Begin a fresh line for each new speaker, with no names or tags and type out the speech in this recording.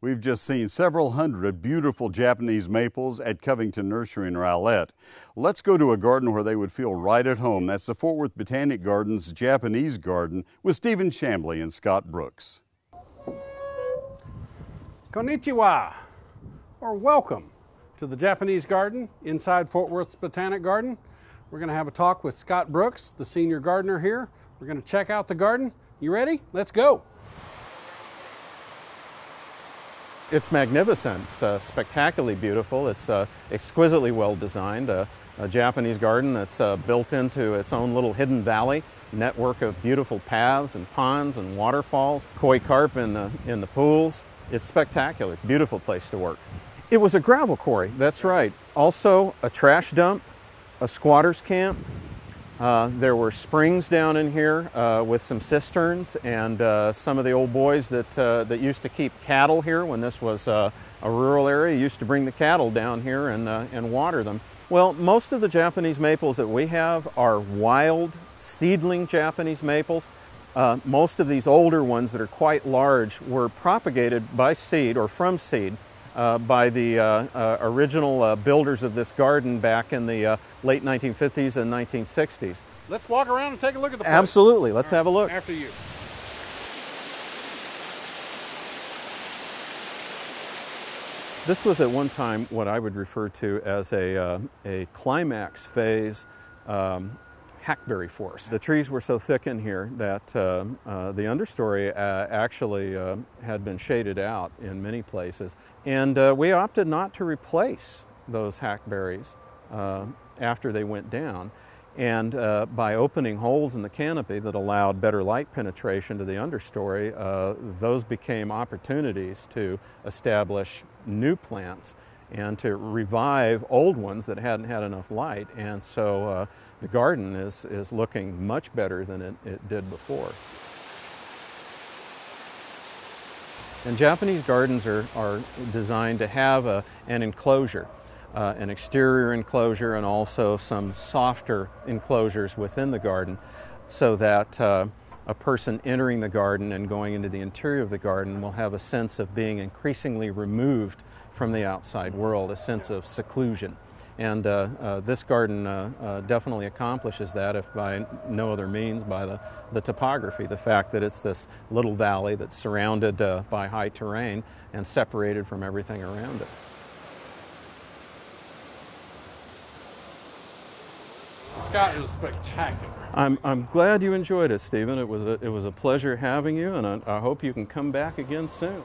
We've just seen several hundred beautiful Japanese maples at Covington Nursery in Rowlett. Let's go to a garden where they would feel right at home. That's the Fort Worth Botanic Gardens Japanese Garden with Stephen Chambly and Scott Brooks.
Konnichiwa, or welcome to the Japanese Garden inside Fort Worth's Botanic Garden. We're going to have a talk with Scott Brooks, the senior gardener here. We're going to check out the garden. You ready? Let's go.
It's magnificent. It's spectacularly beautiful. It's exquisitely well designed. A Japanese garden that's built into its own little hidden valley, network of beautiful paths and ponds and waterfalls, koi carp in the pools. It's spectacular. Beautiful place to work. It was a gravel quarry, that's right. Also a trash dump, a squatter's camp. There were springs down in here with some cisterns, and some of the old boys that used to keep cattle here when this was a rural area used to bring the cattle down here and water them. Well, most of the Japanese maples that we have are wild seedling Japanese maples. Most of these older ones that are quite large were propagated by seed or from seed by the original builders of this garden back in the late 1950s and 1960s.
Let's walk around and take a look at the place.
Absolutely. Let's have a look.
After you.
This was at one time what I would refer to as a climax phase hackberry forest. The trees were so thick in here that the understory actually had been shaded out in many places. And we opted not to replace those hackberries after they went down. And by opening holes in the canopy that allowed better light penetration to the understory, those became opportunities to establish new plants and to revive old ones that hadn't had enough light. And so the garden is looking much better than it did before. And Japanese gardens are designed to have an enclosure, an exterior enclosure, and also some softer enclosures within the garden, so that a person entering the garden and going into the interior of the garden will have a sense of being increasingly removed from the outside world, a sense of seclusion. And this garden definitely accomplishes that, if by no other means by the topography, the fact that it's this little valley that's surrounded by high terrain and separated from everything around it.
Scott, it was spectacular.
I'm glad you enjoyed it, Stephen. It was a pleasure having you, and I hope you can come back again soon.